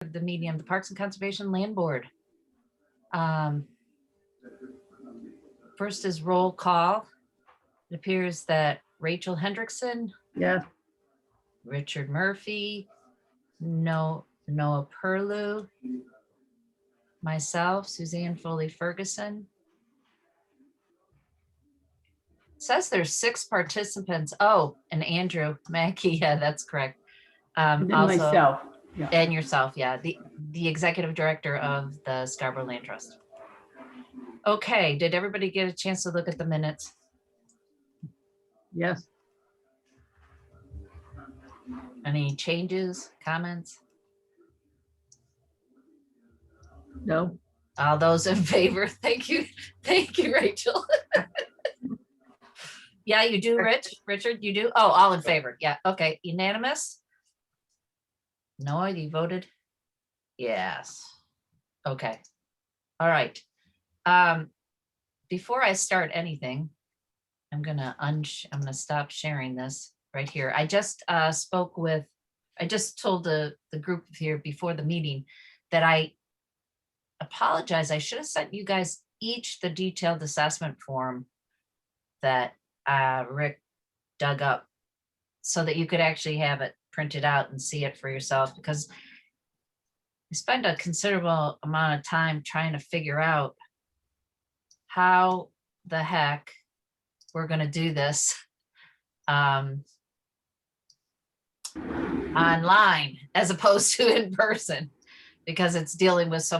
the meeting of the Parks and Conservation Land Board. First is roll call. It appears that Rachel Hendrickson, Yes. Richard Murphy, Noah Perlew, myself, Suzanne Foley Ferguson. It says there's 6 participants. Oh, and Andrew Mackey, yeah, that's correct. And then Also, myself. Yeah. and yourself, yeah, the executive director of the Scarborough Land Trust. Okay, did everybody get a chance to look at the minutes? Yes. Any changes, comments? No. All those in favor? Thank you, Rachel. Yeah, you do, Richard, you do? Oh, all in favor, yeah, okay, unanimous? Noah, you voted? Yes. Okay, all right. Before I start anything, I'm gonna stop sharing this right here. I just I just told the group here before the meeting that I apologize. I should have sent you guys each the detailed assessment form that Rick dug up so that you could actually have it printed out and see it for yourself, because I spend a considerable amount of time trying to figure out how the heck we're going to do this online as opposed to in person, because it's dealing with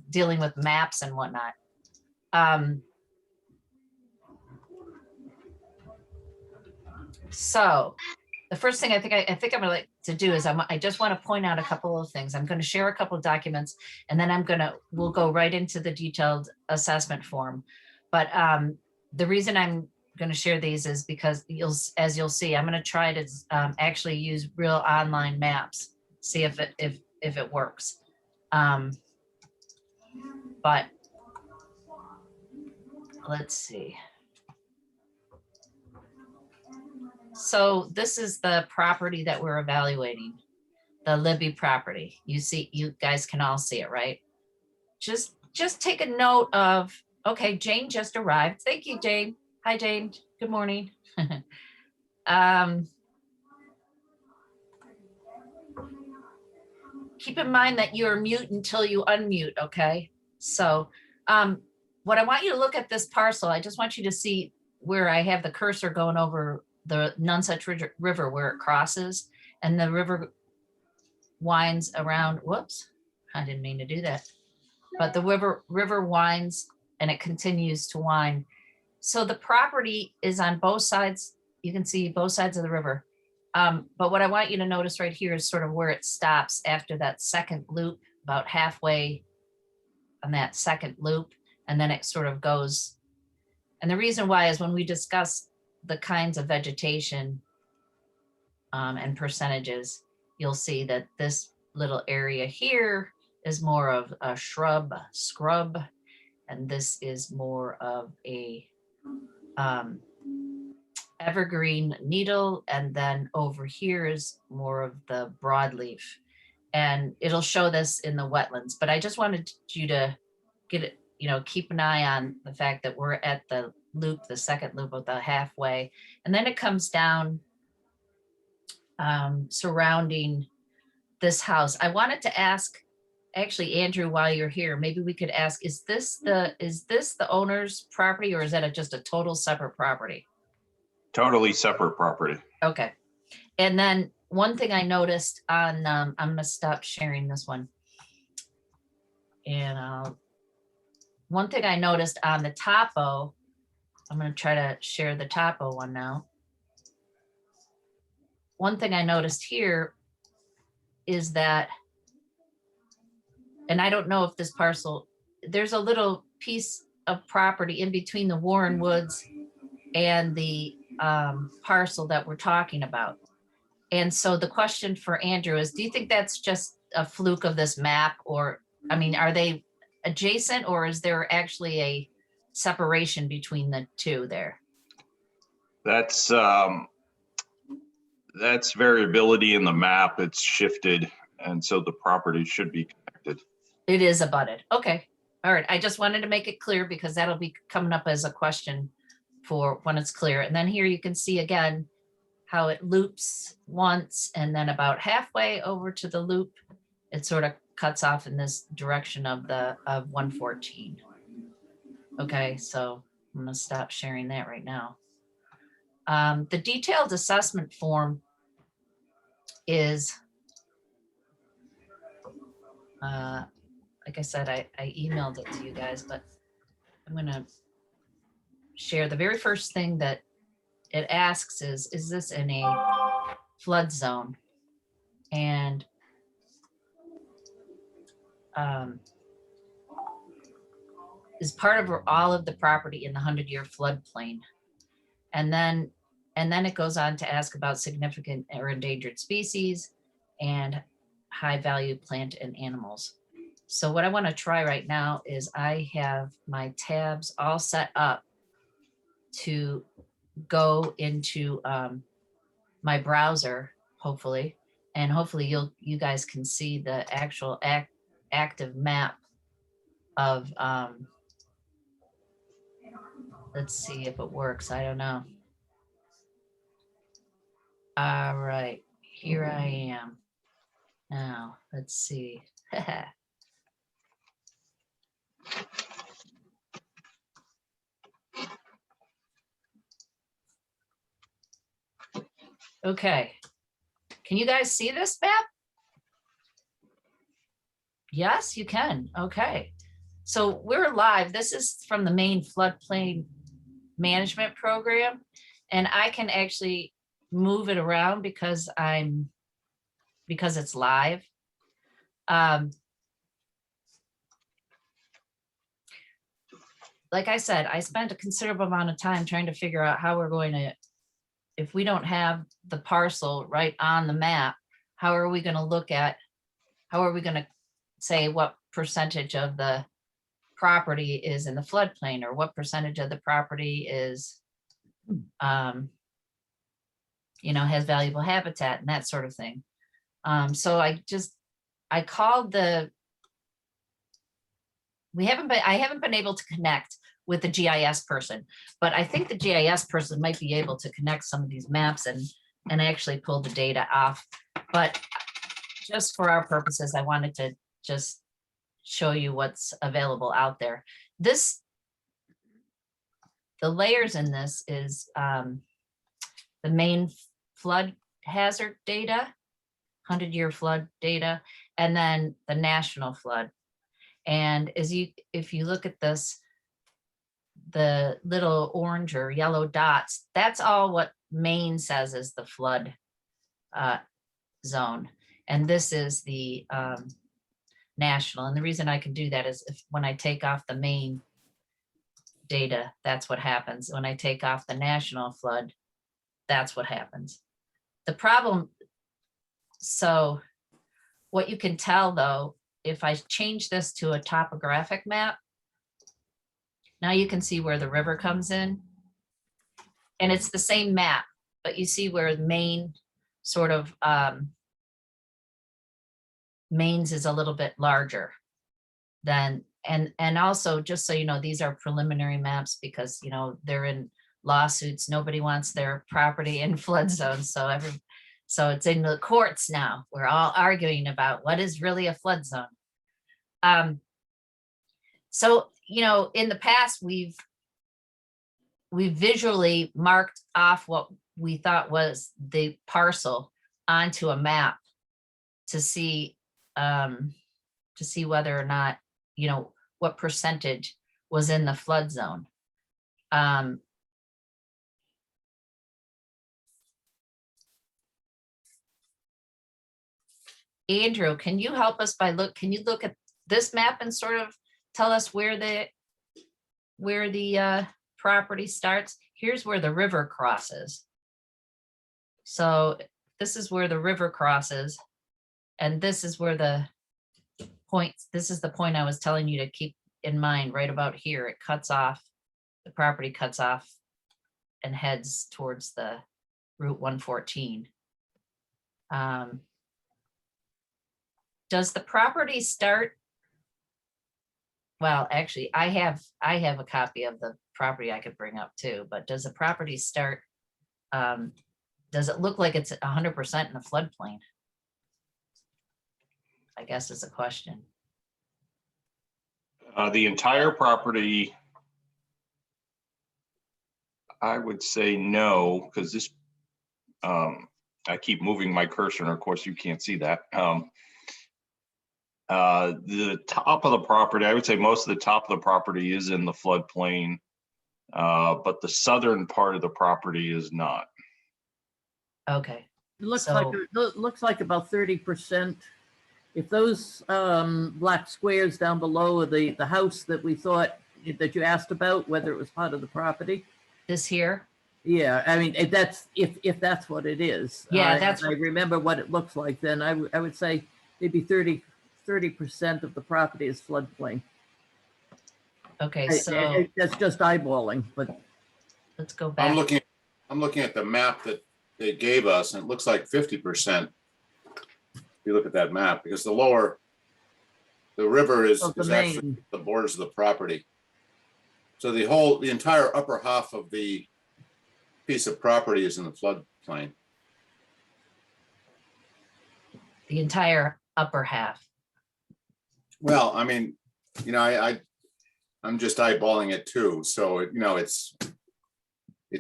dealing with maps and whatnot. So the first thing I think I'm gonna like to do is I just want to point out a couple of things. I'm going to share a couple of documents, and then we'll go right into the detailed assessment form. But the reason I'm going to share these is because as you'll see, I'm going to try to actually use real online maps, see if it works. But let's see. So this is the property that we're evaluating, the Libby property. You guys can all see it, right? Just take a note of, okay, Jane just arrived. Thank you, Jane. Hi, Jane. Good morning. Keep in mind that you're mute until you unmute, okay? So what I want you to look at this parcel, I just want you to see where I have the cursor going over the Nonsuch River where it crosses, and the river winds around. Whoops, I didn't mean to do that. But the river winds and it continues to wind. So the property is on both sides. You can see both sides of the river. But what I want you to notice right here is sort of where it stops after that second loop, about halfway on that second loop, and then it sort of goes. And the reason why is when we discuss the kinds of vegetation and percentages, you'll see that this little area here is more of a scrub, and this is more of a evergreen needle, and then over here is more of the broadleaf, and it'll show this in the wetlands. But I just wanted you to get it, keep an eye on the fact that we're at the loop, the second loop of the halfway, and then it comes down surrounding this house. I wanted to ask, actually, Andrew, while you're here, maybe we could ask, is this the owner's property, or is that just a total separate property? Totally separate property. Okay. And then one thing I noticed on, I'm going to stop sharing this one. And one thing I noticed on the topo, I'm going to try to share the topo one now. One thing I noticed here is that, and I don't know if this parcel, there's a little piece of property in between the Warren Woods and the parcel that we're talking about. And so the question for Andrew is, do you think that's just a fluke of this map? Or, I mean, are they adjacent, or is there actually a separation between the two there? That's variability in the map. It's shifted and so the property should be connected. It is abutted. Okay. All right. I just wanted to make it clear because that'll be coming up as a question for when it's clear. And then here you can see again how it loops once and then about halfway over to the loop, it sort of cuts off in this direction of 114. Okay, so I'm gonna stop sharing that right now. The detailed assessment form is, like I said, I emailed it to you guys, but I'm gonna share the very first thing that it asks is this in a flood zone? And is part of all of the property in the 100-year floodplain. And then it goes on to ask about significant or endangered species and high value plant and animals. So what I want to try right now is I have my tabs all set up to go into my browser, hopefully, and hopefully you guys can see the actual active map of let's see if it works. I don't know. All right, here I am. Now, let's see. Okay. Can you guys see this map? Yes, you can. Okay. So we're live. This is from the main floodplain management program. And I can actually move it around because it's live. Like I said, I spent a considerable amount of time trying to figure out how we're going to, if we don't have the parcel right on the map, how are we going to say what percentage of the property is in the floodplain, or what percentage of the property is, has valuable habitat and that sort of thing. So I called I haven't been able to connect with the GIS person, but I think the GIS person might be able to connect some of these maps and actually pull the data off. But just for our purposes, I wanted to just show you what's available out there. The layers in this is the main flood hazard data, 100-year flood data, and then the national flood. And if you look at this, the little orange or yellow dots, that's all what Maine says is the flood zone. And this is the national. And the reason I can do that is when I take off the Maine data, that's what happens. When I take off the national flood, that's what happens. The problem, so what you can tell though, if I change this to a topographic map, now you can see where the river comes in. And it's the same map, but you see where Maine sort of, Maine's is a little bit larger than, and also just so you know, these are preliminary maps because, they're in lawsuits. Nobody wants their property in flood zones. So it's in the courts now. We're all arguing about what is really a flood zone. So, in the past, we've visually marked off what we thought was the parcel onto a map to see whether or not, what percentage was in the flood zone. Andrew, can you help us can you look at this map and sort of tell us where the property starts? Here's where the river crosses. So this is where the river crosses. And this is where this is the point I was telling you to keep in mind right about here. It cuts off, the property cuts off and heads towards the Route 114. does the property start? Well, actually, I have a copy of the property I could bring up too, but does the property start? Does it look like it's 100% in the floodplain? I guess is a question. The entire property, I would say no, because this, I keep moving my cursor, and of course you can't see that. The top of the property, I would say most of the top of the property is in the floodplain, but the southern part of the property is not. Okay, It looks So- like, it looks like about 30%. If those black squares down below are the house that we thought, that you asked about, whether it was part of the property. this here, Yeah, I mean, if that's what it is. Yeah, that's I what- remember what it looks like, then I would say maybe 30% of the property is floodplain. okay, so That's just eyeballing, but let's go I'm back. looking at the map that they gave us, and it looks like 50%. If you look at that map, because the river is of the actually main, the borders of the property. So the entire upper half of the piece of property is in the floodplain. The entire upper half. Well, I mean, you know, I'm just eyeballing it too. So, you know, I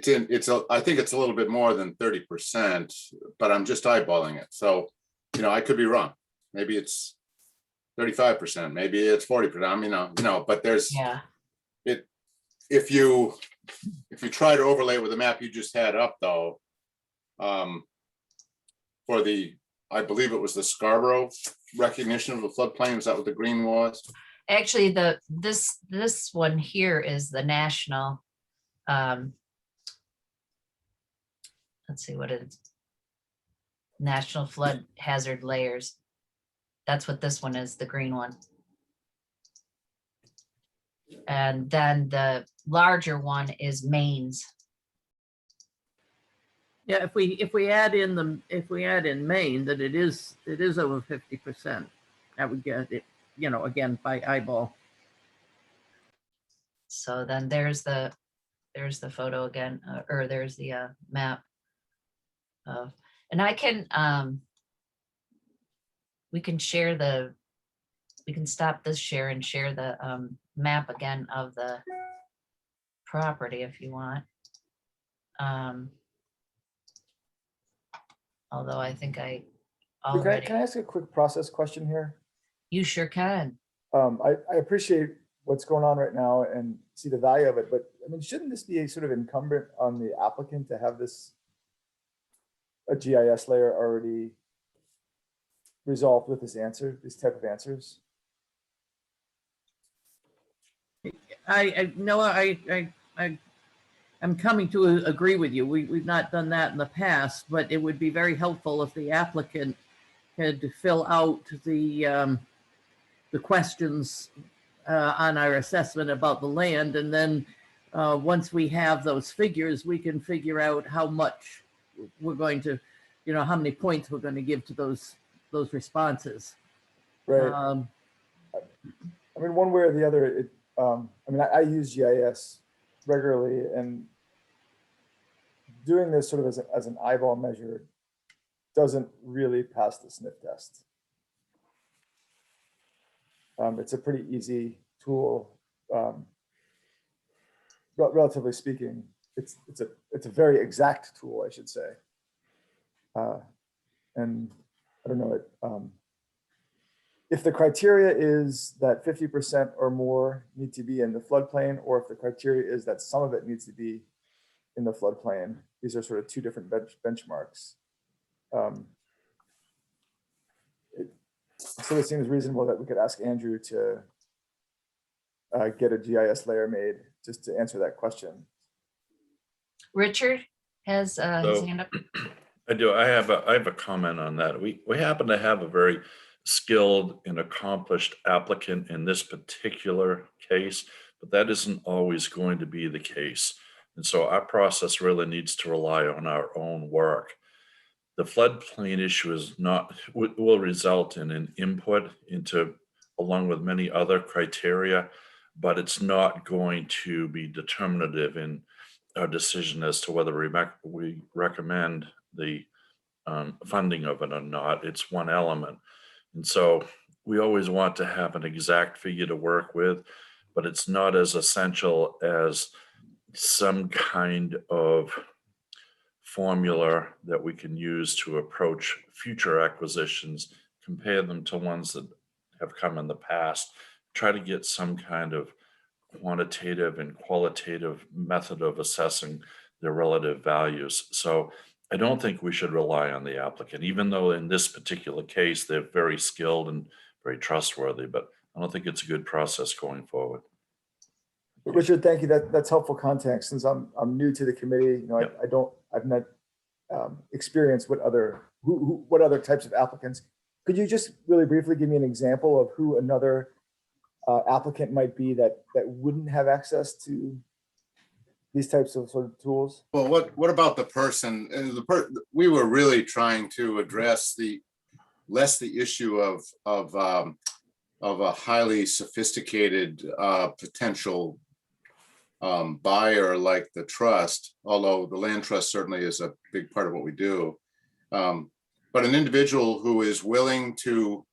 think it's a little bit more than 30%, but I'm just eyeballing it. So, you know, I could be wrong. Maybe it's 35%, maybe it's 40%. I mean, you know, but there's, Yeah, if you try to overlay it with the map you just had up though, for I believe it was the Scarborough recognition of the floodplain, is that what the green was? actually, this one here is the national. Let's see what it is. National Flood Hazard Layers. That's what this one is, the green one. And then the larger one is Maine's. yeah, if we add in Maine, that it is over 50%, that would get it, you know, again, by eyeball. So then there's the photo again, or there's the map of, and I can, we can stop this share and share the map again of the property if you want. Although I think I already, Can I ask a quick process question here? you sure can. I appreciate what's going on right now and see the value of it, but I mean, shouldn't this be sort of incumbent on the applicant to have a GIS layer already resolved with this answer, these type of answers? I'm coming to agree with you. We've not done that in the past, but it would be very helpful if the applicant had to fill out the questions on our assessment about the land, and then once we have those figures, we can figure out how much we're going to, you know, how many points we're going to give to those responses. Right. I mean, one way or the other, I mean, I use GIS regularly, and doing this sort of as an eyeball measure doesn't really pass the sniff test. It's a pretty easy tool, relatively speaking. It's a very exact tool, I should say. And I don't know, if the criteria is that 50% or more need to be in the floodplain, or if the criteria is that some of it needs to be in the floodplain, these are sort of two different benchmarks. It sort of seems reasonable that we could ask Andrew to get a GIS layer made just to answer that question. Richard has his So- hand up. I do. I have a comment on that. We happen to have a very skilled and accomplished applicant in this particular case, but that isn't always going to be the case. And so our process really needs to rely on our own work. the floodplain issue is not, will result in an input into, along with many other criteria, but it's not going to be determinative in our decision as to whether we recommend the funding of it or not. It's one element. And so we always want to have an exact figure to work with, but it's not as essential as some kind of formula that we can use to approach future acquisitions, compare them to ones that have come in the past, try to get some kind of quantitative and qualitative method of assessing their relative values. So I don't think we should rely on the applicant, even though in this particular case, they're very skilled and very trustworthy, but I don't think it's a good process going forward. Richard, thank you. That's helpful context since I'm new to the committee. Yep. I've not experienced what other types of applicants. Could you just really briefly give me an example of who another applicant might be that wouldn't have access to these types of sort of tools? Well, what about the person? And we were really trying to address less the issue of a highly sophisticated potential buyer like the trust, although the land trust certainly is a big part of what we do. But an individual who is willing to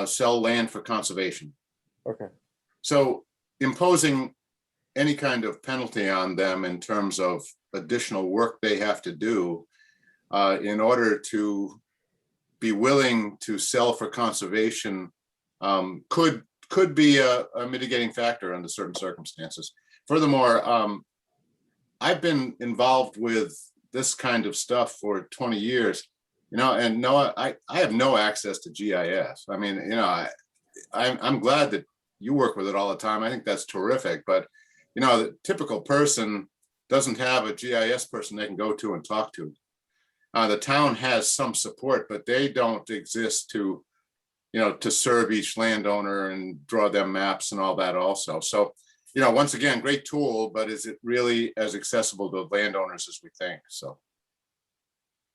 sell land for conservation. Okay. So imposing any kind of penalty on them in terms of additional work they have to do in order to be willing to sell for conservation could be a mitigating factor under certain circumstances. Furthermore, I've been involved with this kind of stuff for 20 years, and Noah, I have no access to GIS. I mean, I'm glad that you work with it all the time. I think that's terrific, but the typical person doesn't have a GIS person they can go to and talk to. The town has some support, but they don't exist to serve each landowner and draw them maps and all that also. So, once again, great tool, but is it really as accessible to landowners as we think? So.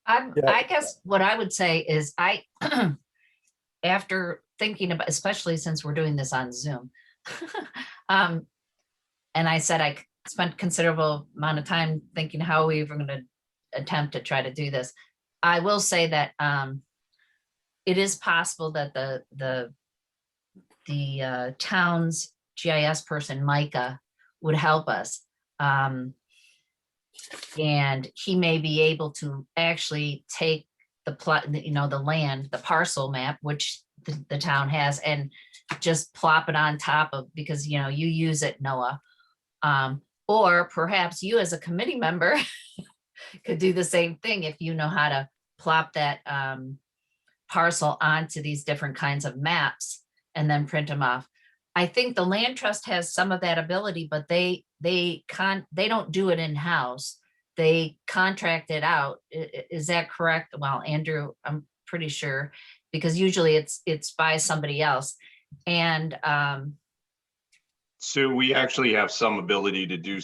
I guess what I would say is after thinking about, especially since we're doing this on Zoom, and I said I spent considerable amount of time thinking how we were going to attempt to try to do this. I will say that it is possible that the town's GIS person, Micah, would help us. And he may be able to actually take the plot, the land, the parcel map, which the town has, and just plop it on top of, because you use it, Noah. Or perhaps you as a committee member could do the same thing if you know how to plop that parcel onto these different kinds of maps and then print them off. I think the land trust has some of that ability, but they don't do it in-house. They contract it out. Is that correct? Well, Andrew, I'm pretty sure, because usually it's by somebody else. And so we actually have some ability to do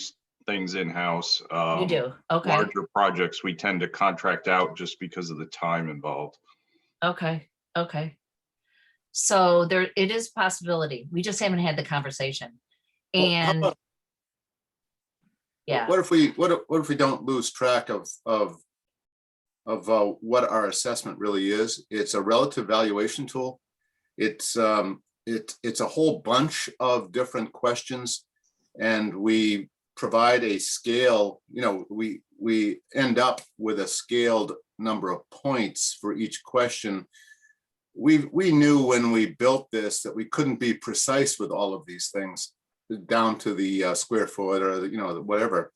things in-house. you do? Okay. Larger projects we tend to contract out just because of the time involved. Okay. So it is a possibility. We just haven't had the conversation. And yeah. What if we don't lose track of what our assessment really is? It's a relative valuation tool. It's a whole bunch of different questions, and we provide a scale. We end up with a scaled number of points for each question. We knew when we built this that we couldn't be precise with all of these things down to the square foot or whatever.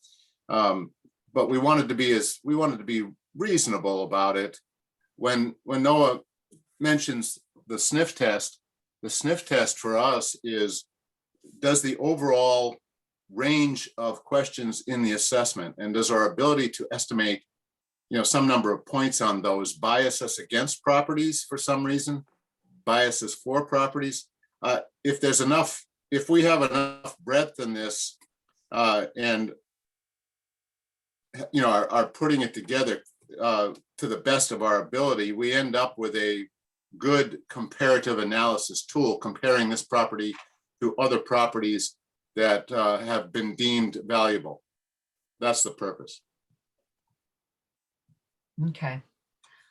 But we wanted to be reasonable about it. When Noah mentions the sniff test for us is, does the overall range of questions in the assessment, and does our ability to estimate some number of points on those bias us against properties for some reason, bias us for properties? If we have enough breadth in this and are putting it together to the best of our ability, we end up with a good comparative analysis tool comparing this property to other properties that have been deemed valuable. That's the purpose. Okay.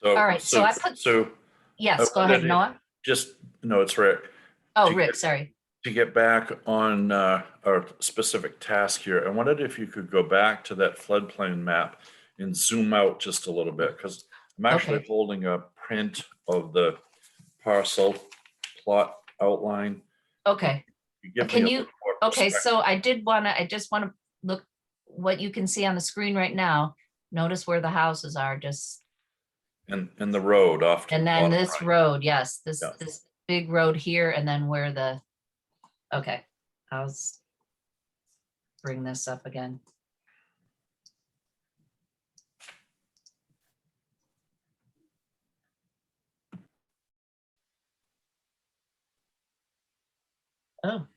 So, All right, so I put- So Yes, go wanted ahead, to Noah. just, no, it's Rick. Oh, to Rick, get- sorry. To get back on our specific task here, I wondered if you could go back to that floodplain map and zoom out just a little bit, because I'm actually Okay. holding a print of the parcel plot outline. Okay. You give Can me a you- little more Okay, so perspective. I just want to look what you can see on the screen right now. Notice where the houses are, just, And the road off to the and then bottom this right. road, yes, this, Yeah. this big road here, and then where the, okay, bring this up again. Oh,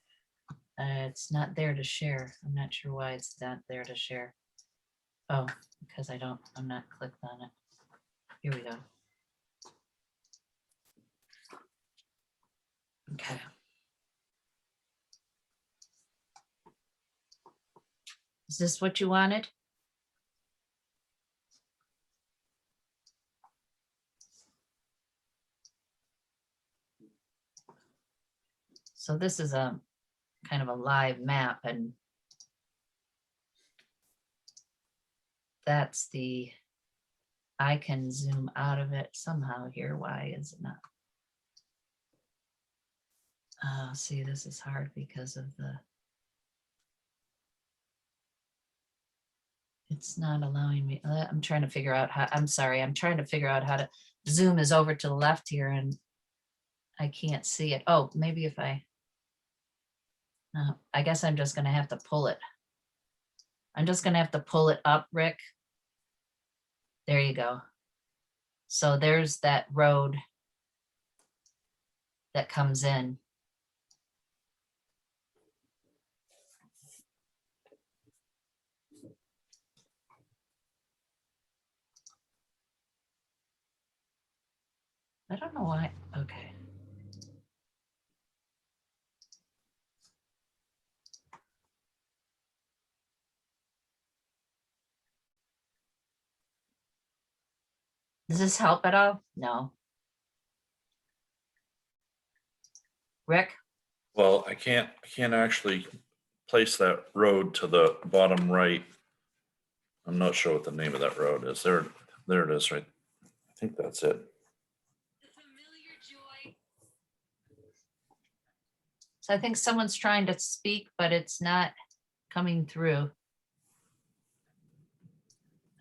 it's not there to share. I'm not sure why it's not there to share. Oh, because I'm not clicked on it. Here we go. Okay. Is this what you wanted? So this is a kind of a live map, and that's I can zoom out of it somehow here. Why is it not? See, this is hard because of it's not allowing me. I'm trying to figure out how, I'm sorry, I'm trying to figure out how to zoom is over to the left here and I can't see it. Oh, maybe if no, I guess I'm just gonna have to pull it. I'm just gonna have to pull it up, Rick. There you go. So there's that road that comes in. I don't know why. Okay. Does this help at all? No. Rick? Well, I can't actually place that road to the bottom right. I'm not sure what the name of that road is. There it is, right? I think that's it. So I think someone's trying to speak, but it's not coming through.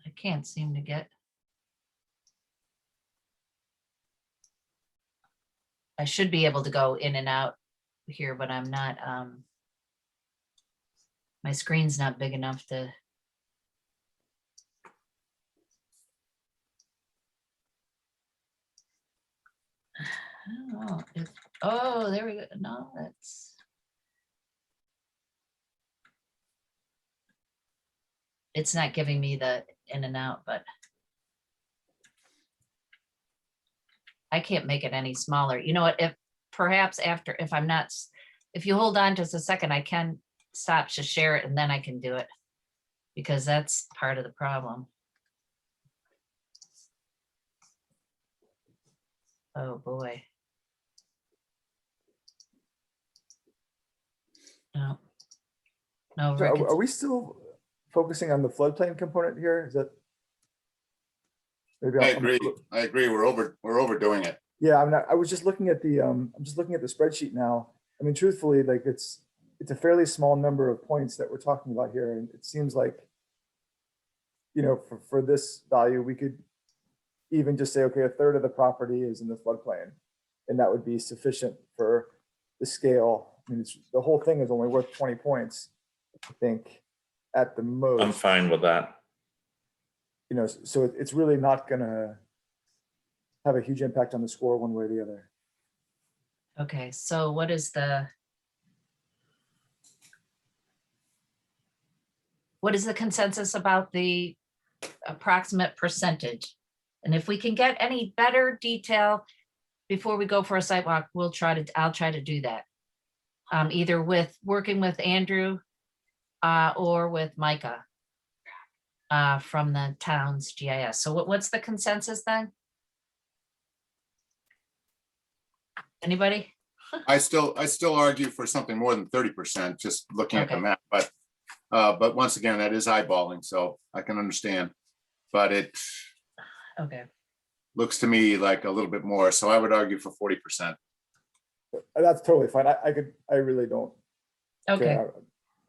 I can't seem to get. I should be able to go in and out here, but I'm not, my screen's not big enough to. I don't know if, oh, there we go. No, that's. It's not giving me the in and out, but. I can't make it any smaller. You know what, if perhaps after, if I'm not, if you hold on just a second, I can stop to share it and then I can do it. Because that's part of the problem. Oh, boy. No. No, So Rick, are we still focusing on the floodplain component here? Is that? Maybe I I'm- agree. I agree. We're overdoing it. Yeah, I was just looking at I'm just looking at the spreadsheet now. I mean, truthfully, like it's a fairly small number of points that we're talking about here. And it seems like, you know, for this value, we could even just say, okay, a third of the property is in the floodplain. And that would be sufficient for the scale. I mean, the whole thing is only worth 20 points, I think, at the most. I'm fine with that. You know, so it's really not gonna have a huge impact on the score one way or the other. okay, so what is the consensus about the approximate percentage. And if we can get any better detail before we go for a site walk, I'll try to do that. Either working with Andrew or with Micah from the town's GIS. So what's the consensus then? Anybody? I still argue for something more than 30%, just looking at the Okay. map, but once again, that is eyeballing, so I can understand. But it Okay. looks to me like a little bit more, so I would argue for 40%. That's totally fine. I really don't Okay. care.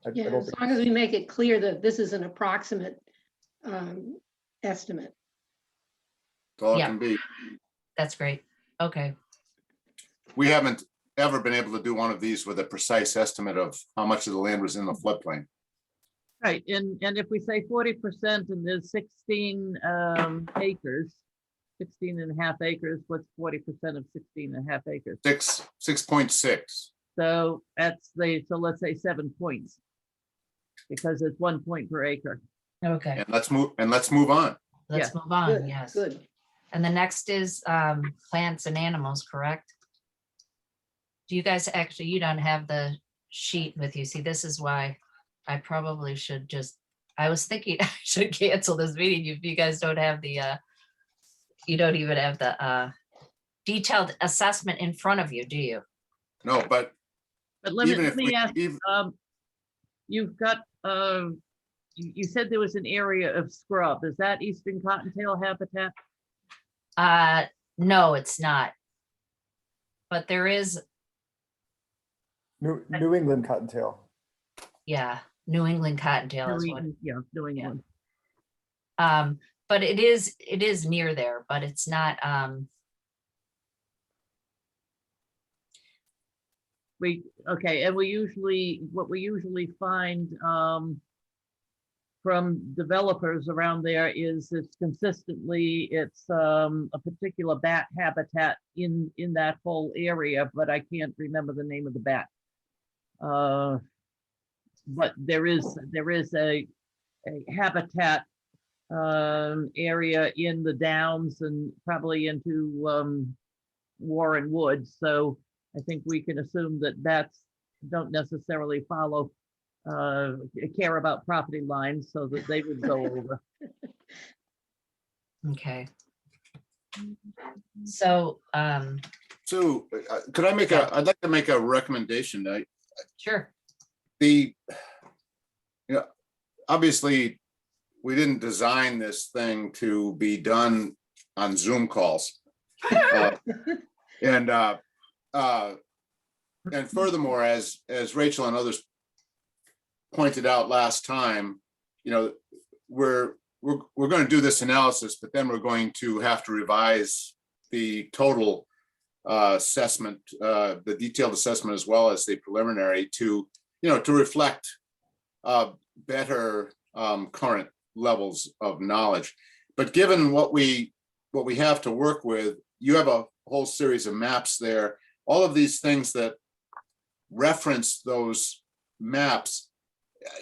I Yeah, don't as think, long as we make it clear that this is an approximate estimate. That's all it Yeah. can be. That's great. Okay. We haven't ever been able to do one of these with a precise estimate of how much of the land was in the floodplain. Right, and if we say 40% and there's 16 acres, 16 and a half acres, what's 40% of 16 and a half acres? 6.6. So so let's say 7 points. Because it's 1 point per acre. Okay. And let's move on. Let's Yeah. move on. Good, Yes. good. And the next is plants and animals, correct? Do you guys actually, you don't have the sheet with you. See, this is why I probably should I was thinking I should cancel this meeting if you guys don't have you don't even have the detailed assessment in front of you, do you? No, but But let even me, if let me ask, we, you've got, you said there was an area of scrub. Is that eastern cottontail habitat? No, it's not. But there is, New England cottontail. yeah, New England cottontail is what. Yeah, New England. But it is near there, but it's not, Okay, and what we usually find from developers around there is it's a particular bat habitat in that whole area, but I can't remember the name of the bat. But there is a habitat area in the downs and probably into Warren Woods. So I think we can assume that bats don't necessarily follow, care about property lines, so that they would go over. okay. So, Sue, could I make I'd like to make a recommendation. sure. Obviously, we didn't design this thing to be done on Zoom calls. And furthermore, as Rachel and others pointed out last time, we're going to do this analysis, but then we're going to have to revise the total assessment, the detailed assessment, as well as the preliminary to reflect better current levels of knowledge. But given what we have to work with, you have a whole series of maps there. All of these things that reference those maps,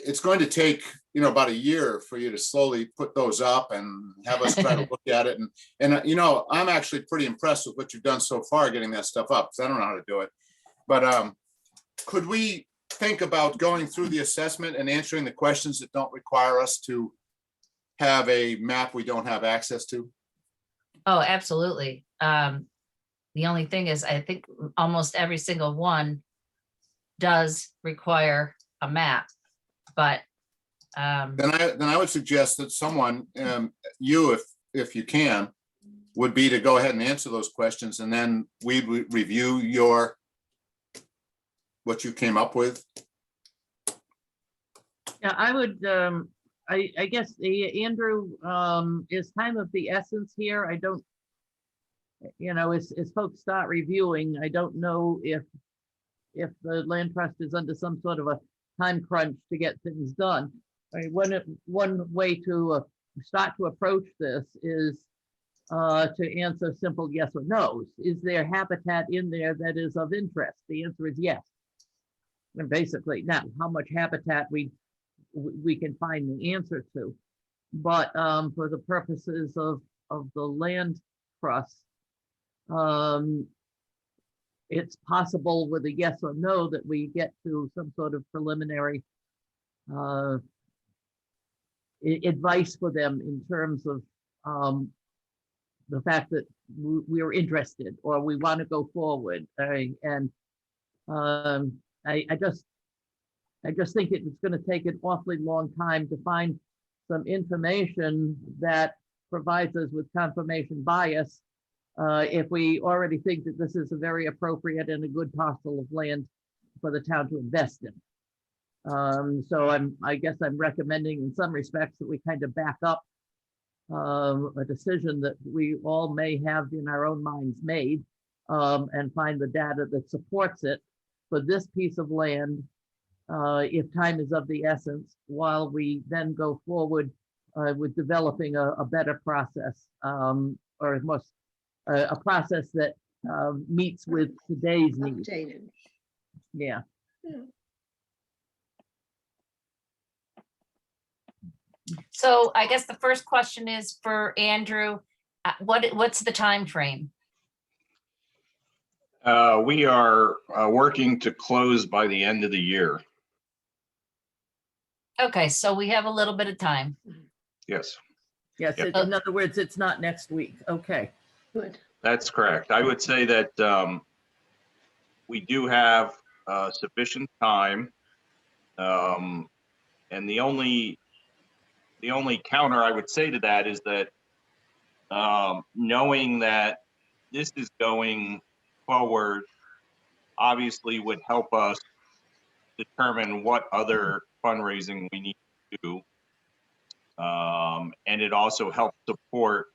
it's going to take about a year for you to slowly put those up and have us try to look at it. And I'm actually pretty impressed with what you've done so far, getting that stuff up, because I don't know how to do it. But could we think about going through the assessment and answering the questions that don't require us to have a map we don't have access to? Oh, absolutely. The only thing is, I think almost every single one does require a map, but Then I would suggest that someone, you, if you can, would be to go ahead and answer those questions, and then we review what you came up with. Yeah, I would, I guess, Andrew, is time of the essence here. I don't, as folks start reviewing, I don't know if the land trust is under some sort of a time crunch to get things done. I mean, one way to start to approach this is to answer simple yes or no's. Is there habitat in there that is of interest? The answer is yes. And basically, now how much habitat we can find the answer to. But for the purposes of the land trust, it's possible with a yes or no that we get to some sort of preliminary advice for them in terms of the fact that we are interested or we want to go forward. And I just think it's going to take an awfully long time to find some information that provides us with confirmation bias if we already think that this is a very appropriate and a good parcel of land for the town to invest in. So I guess I'm recommending in some respects that we kind of back up a decision that we all may have in our own minds made and find the data that supports it for this piece of land if time is of the essence, while we then go forward with developing a better process or a process that meets with today's needs. Updated. Yeah. So I guess the first question is for Andrew. What's the time frame? We are working to close by the end of the year. Okay, so we have a little bit of time. Yes, Yes. Yep. In other words, it's not next week. Okay. Good. that's correct. I would say that we do have sufficient time. And the only counter I would say to that is that knowing that this is going forward obviously would help us determine what other fundraising we need to do. And it also helps support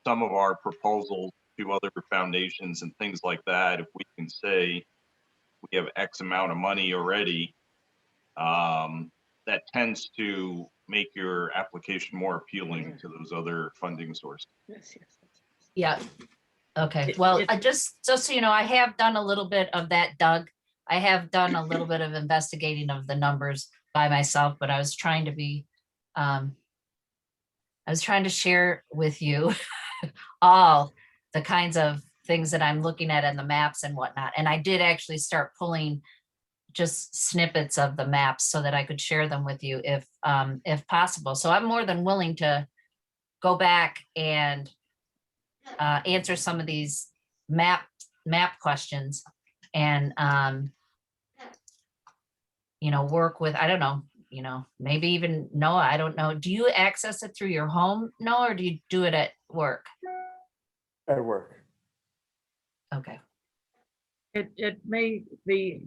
some of our proposals to other foundations and things like that. If we can say we have X amount of money already, that tends to make your application more appealing to those other funding sources. Yes, yes. Yeah. Okay, well, I just so you know, I have done a little bit of that, Doug. I have done a little bit of investigating of the numbers by myself, but I was trying to be, I was trying to share with you all the kinds of things that I'm looking at in the maps and whatnot. And I did actually start pulling just snippets of the maps so that I could share them with you if possible. So I'm more than willing to go back and answer some of these map questions and you know, work with, I don't know, you know, maybe even Noah, I don't know. Do you access it through your home, Noah, or do you do it at work? At work. Okay. It may be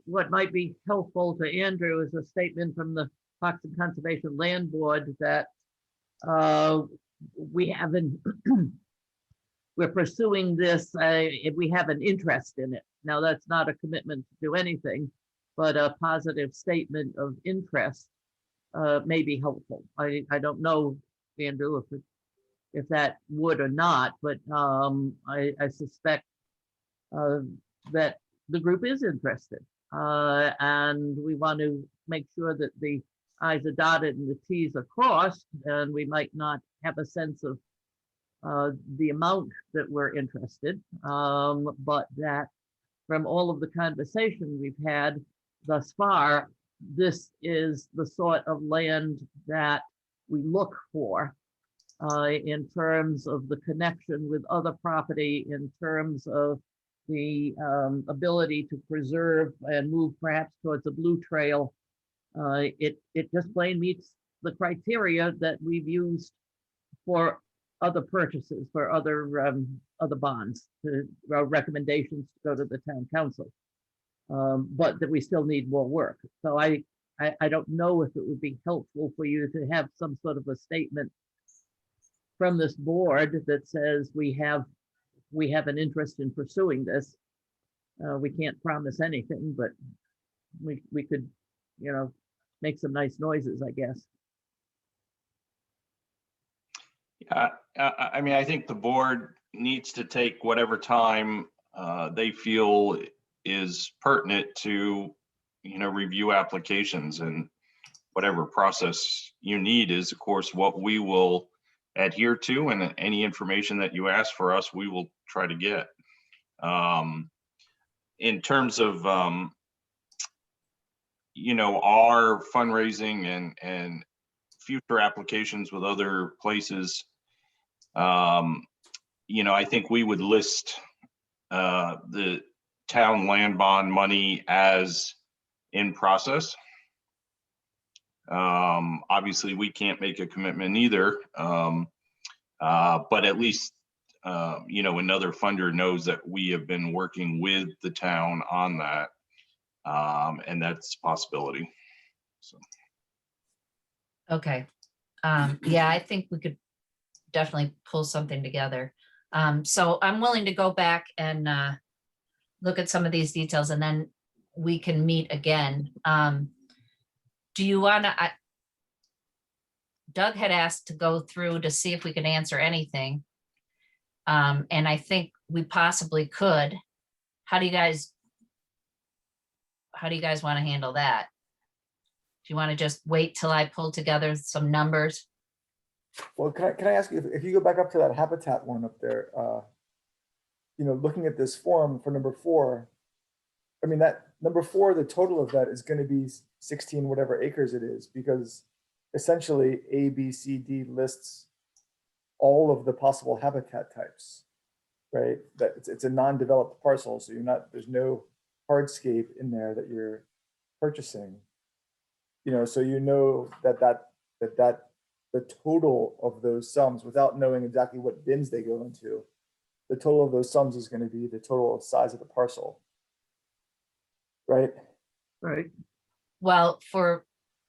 what might be helpful to Andrew is a statement from the Parks and Conservation Land Board that we haven't we're pursuing this if we have an interest in it. Now that's not a commitment to do anything, but a positive statement of interest may be helpful. I don't know, Andrew, if that would or not, but I suspect that the group is interested, and we want to make sure that the I's are dotted and the T's are crossed, and we might not have a sense of the amount that we're interested, but that from all of the conversation we've had thus far, this is the sort of land that we look for in terms of the connection with other property, in terms of the ability to preserve and move perhaps towards a blue trail. It just plain meets the criteria that we've used for other purchases, for other bonds, recommendations to go to the town council, but that we still need more work. So I don't know if it would be helpful for you to have some sort of a statement from this board that says we have an interest in pursuing this. We can't promise anything, but we could, you know, make some nice noises, I guess. I mean, I think the board needs to take whatever time they feel is pertinent to, you know, review applications, and whatever process you need is, of course, what we will adhere to, and any information that you ask for us, we will try to get. In terms of, our fundraising and future applications with other places, I think we would list the town land bond money as in process. Obviously, we can't make a commitment either, but at least, another funder knows that we have been working with the town on that, and that's a possibility. So. Okay. Yeah, I think we could definitely pull something together. So I'm willing to go back and look at some of these details, and then we can meet again. Do you want to, Doug had asked to go through to see if we could answer anything. And I think we possibly could. How do you guys want to handle that? Do you want to just wait till I pull together some numbers? Well, can I ask you, if you go back up to that habitat one up there, looking at this form for number 4, I mean, that number 4, the total of that is going to be 16 whatever acres it is, because essentially A, B, C, D lists all of the possible habitat types, right? That it's a non-developed parcel, so there's no hardscape in there that you're purchasing. So that the total of those sums, without knowing exactly what bins they go into, the total of those sums is going to be the total of size of the parcel. Right? Right. Well,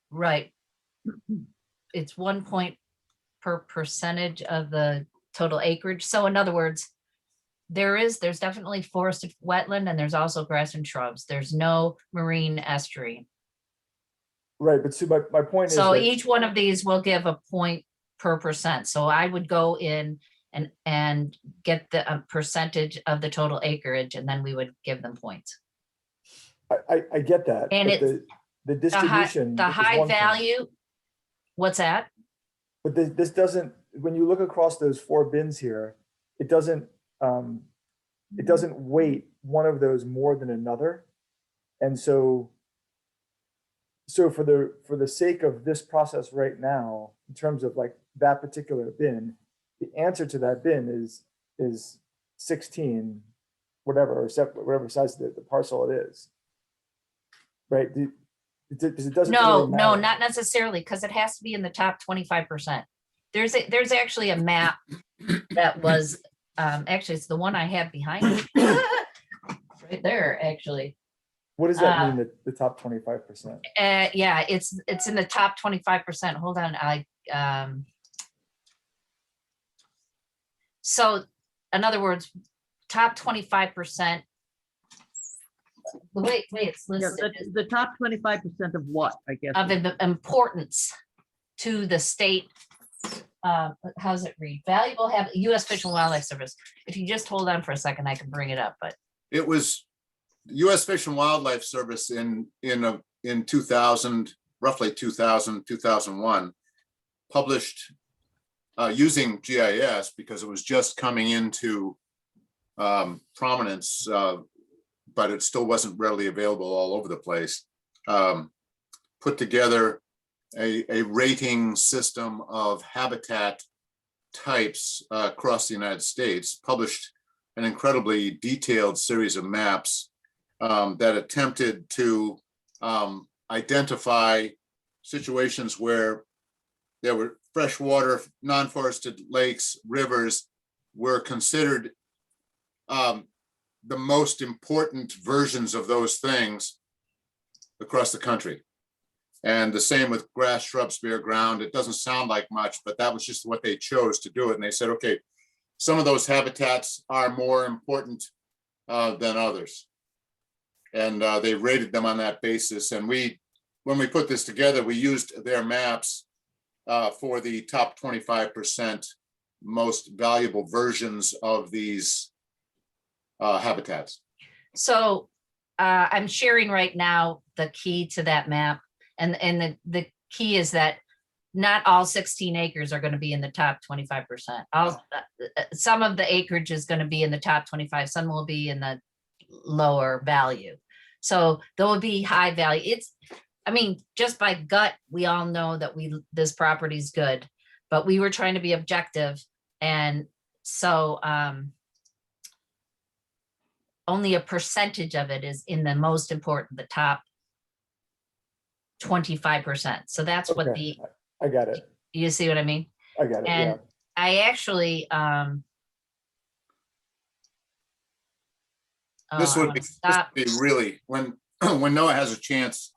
right. It's 1 point per percentage of the total acreage. So in other words, there's definitely forested wetland, and there's also grass and shrubs. There's no marine estuary. Right, but so my point is, so each one of these will give a point per percent. So I would go in and get the percentage of the total acreage, and then we would give them points. I get that. And but it's the distribution, the is high one thing. value. What's that? But this doesn't, when you look across those 4 bins here, it doesn't weight one of those more than another. And so for the sake of this process right now, in terms of like that particular bin, the answer to that bin is 16, whatever size the parcel it is. Right? It doesn't No, really matter. not necessarily, because it has to be in the top 25%. There's actually a map that was actually, it's the one I have behind me. Right there, actually. What does that mean, the top 25%? Yeah, it's in the top 25%. Hold on, so in other words, top 25%. The way it's Yeah, listed the top 25% of what, I guess? of importance to the state. How's it read? Valuable U.S. Fish and Wildlife Service. If you just hold on for a second, I can bring it up. But It was U.S. Fish and Wildlife Service in 2000, roughly 2001, published using GIS, because it was just coming into prominence, but it still wasn't readily available all over the place. Put together a rating system of habitat types across the United States, published an incredibly detailed series of maps that attempted to identify situations where there were freshwater, non-forested lakes, rivers were considered the most important versions of those things across the country. And the same with grass, shrubs, bare ground. It doesn't sound like much, but that was just what they chose to do it. And they said, okay, some of those habitats are more important than others. And they rated them on that basis. And when we put this together, we used their maps for the top 25% most valuable versions of these habitats. so I'm sharing right now the key to that map, and the key is that not all 16 acres are going to be in the top 25%. Some of the acreage is going to be in the top 25, some will be in the lower value. So there will be high value. I mean, just by gut, we all know that this property is good, but we were trying to be objective. And so only a percentage of it is in the most important, the top 25%. So that's what Okay, I got it. you see what I mean? I got it, yeah. And I actually, This oh, would I'm be, gonna this stop. would be really, when, when Noah has a chance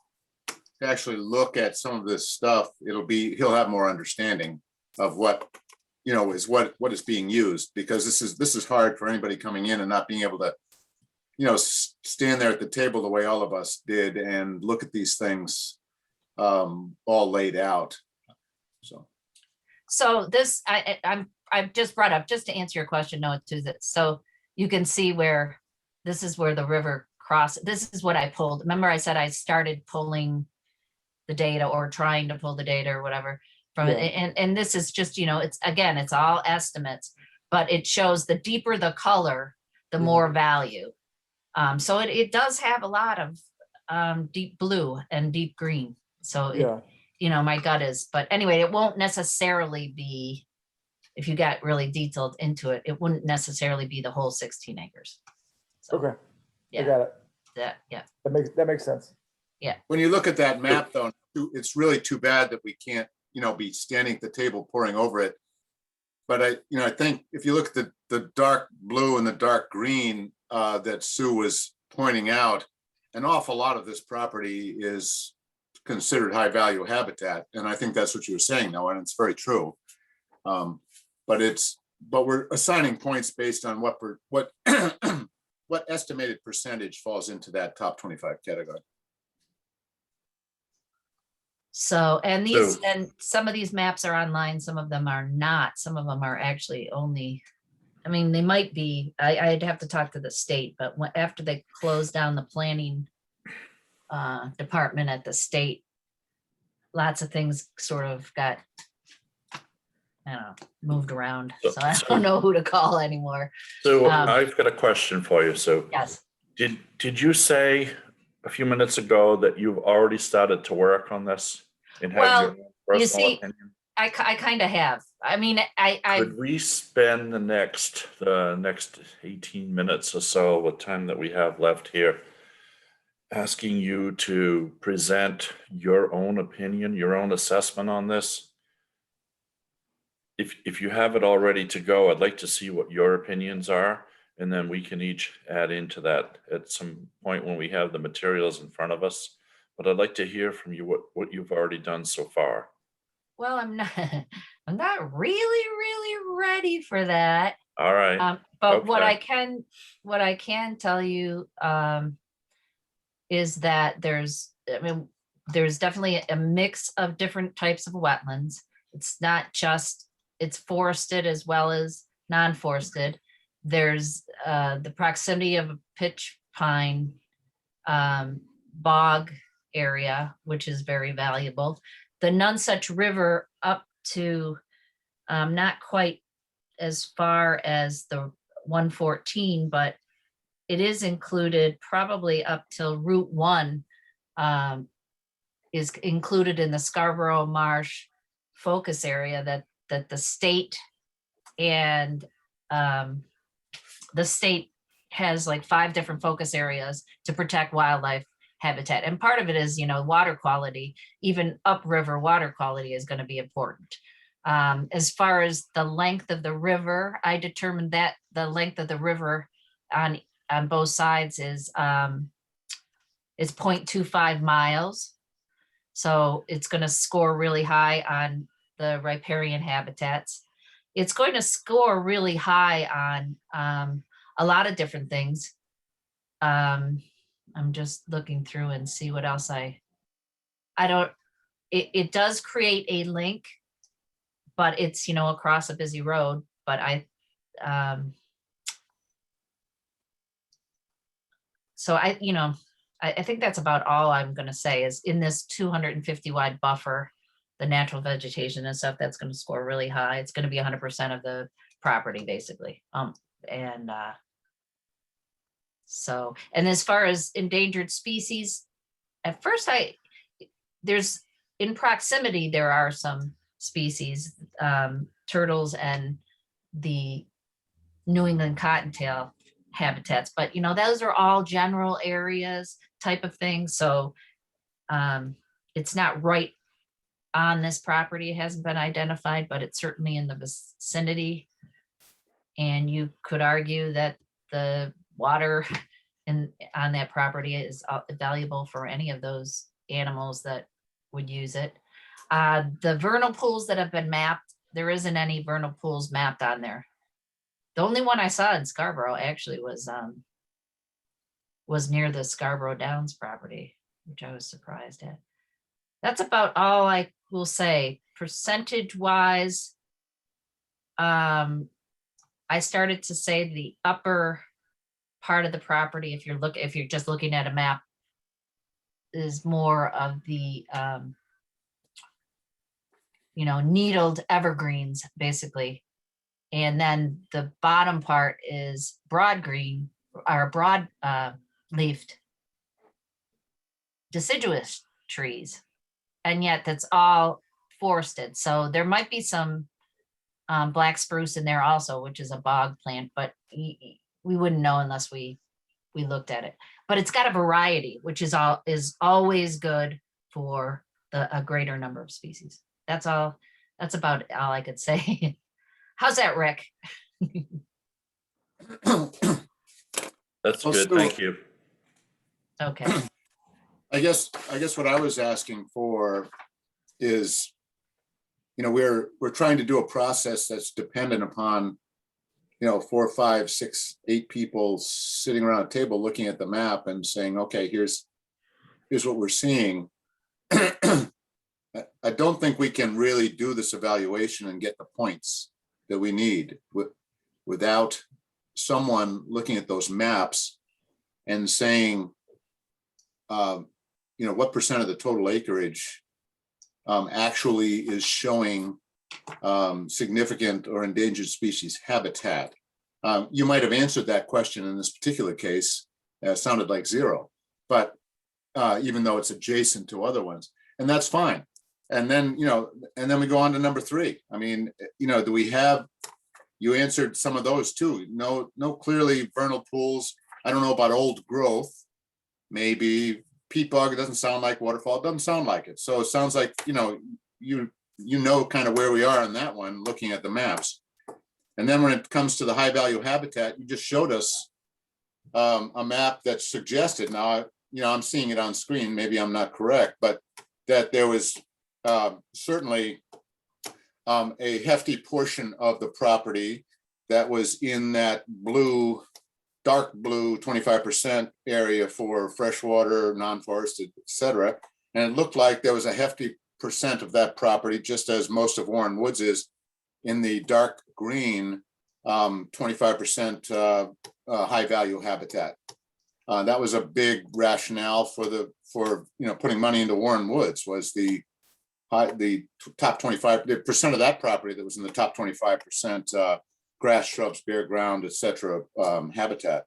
to actually look at some of this stuff, he'll have more understanding of what, is what is being used, because this is hard for anybody coming in and not being able to, stand there at the table the way all of us did and look at these things all laid out. So this, I've just brought up, just to answer your question, Noah, to this. So you can see where, this is where the river cross, this is what I pulled. Remember I said I started pulling the data or trying to pull the data or whatever from it. And this is just, it's, again, it's all estimates, but it shows the deeper the color, the more value. So it does have a lot of deep blue and deep green. So my gut is, but anyway, it won't necessarily be, if you got really detailed into it, it wouldn't necessarily be the whole 16 acres. So, Okay, yeah. I got it. Yeah. That makes sense. When you look at that map, though, it's really too bad that we can't, be standing at the table poring over it. But I think if you look at the dark blue and the dark green that Sue was pointing out, an awful lot of this property is considered high value habitat. And I think that's what you were saying, Noah, and it's very true. But we're assigning points based on what what estimated percentage falls into that top 25 category. So, and some of these maps are online, some of them are not, some of them are actually only, I mean, they might be, I'd have to talk to the state, but after they closed down the planning department at the state, lots of things sort of got, I don't know, moved around. So I don't know who to call anymore. So I've got a question for you. So yes. Did you say a few minutes ago that you've already started to work on this and have your own personal opinion? I kind of have. I mean, Could we spend the next 18 minutes or so, the time that we have left here, asking you to present your own opinion, your own assessment on this? If you have it all ready to go, I'd like to see what your opinions are, and then we can each add into that at some point when we have the materials in front of us. But I'd like to hear from you what you've already done so far. Well, I'm not really ready for that. All right. But Okay. what I can tell you is that there's definitely a mix of different types of wetlands. It's not just, it's forested as well as non-forested. There's the proximity of a pitch pine bog area, which is very valuable. The Nonsuch River up to not quite as far as the 114, but it is included probably up till Route 1 is included in the Scarborough Marsh focus area that the state and the state has like 5 different focus areas to protect wildlife habitat. And part of it is, water quality, even upriver water quality is going to be important. As far as the length of the river, I determined that the length of the river on both sides is 0.25 miles. So it's going to score really high on the riparian habitats. It's going to score really high on a lot of different things. I'm just looking through and see what else it does create a link, but it's, across a busy road, but I think that's about all I'm going to say is in this 250 wide buffer, the natural vegetation and stuff, that's gonna score really high. It's gonna be 100% of the property, basically. And so, and as far as endangered species, at first there's, in proximity, there are some species, turtles and the New England cottontail habitats, but those are all general areas type of thing. So it's not right on this property. It hasn't been identified, but it's certainly in the vicinity. And you could argue that the water on that property is valuable for any of those animals that would use it. The vernal pools that have been mapped, there isn't any vernal pools mapped on there. The only one I saw in Scarborough actually was near the Scarborough Downs property, which I was surprised at. That's about all I will say. Percentage wise, I started to say the upper part of the property, if you're just looking at a map, is more of the needled evergreens, basically. And then the bottom part is broad green or broad leafed deciduous trees. And yet that's all forested. So there might be some black spruce in there also, which is a bog plant, but we wouldn't know unless we looked at it. But it's got a variety, which is always good for a greater number of species. That's all. That's about all I could say. How's that, Rick? That's Well, good. Sue, Thank you. Okay. I guess what I was asking for is, we're trying to do a process that's dependent upon, 4, 5, 6, 8 people sitting around a table looking at the map and saying, okay, here's what we're seeing. I don't think we can really do this evaluation and get the points that we need without someone looking at those maps and saying, what percent of the total acreage actually is showing significant or endangered species habitat. You might have answered that question in this particular case. It sounded like 0, but even though it's adjacent to other ones, and that's fine. And then, and then we go on to number 3. I mean, do we have, you answered some of those too. No, clearly vernal pools. I don't know about old growth. Maybe peat bog, it doesn't sound like waterfall, it doesn't sound like it. So it sounds like, you know kind of where we are on that one, looking at the maps. And then when it comes to the high value habitat, you just showed us a map that suggested, now, I'm seeing it on screen, maybe I'm not correct, but that there was certainly a hefty portion of the property that was in that dark blue 25% area for freshwater, non-forested, et cetera. And it looked like there was a hefty percent of that property, just as most of Warren Woods is, in the dark green 25% high value habitat. That was a big rationale for putting money into Warren Woods, was the top 25% of that property that was in the top 25% grass, shrubs, bare ground, et cetera, habitat.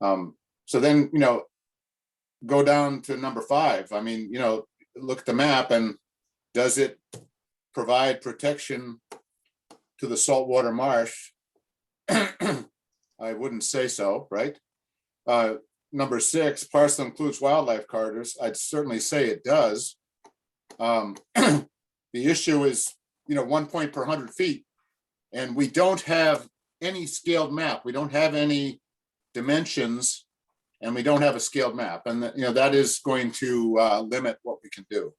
So then, go down to number 5. I mean, look at the map, and does it provide protection to the saltwater marsh? I wouldn't say so, right? Number 6, parcel includes wildlife corridors. I'd certainly say it does. The issue is, 1 point per 100 feet, and we don't have any scaled map. We don't have any dimensions, and we don't have a scaled map, and that is going to limit what we can do.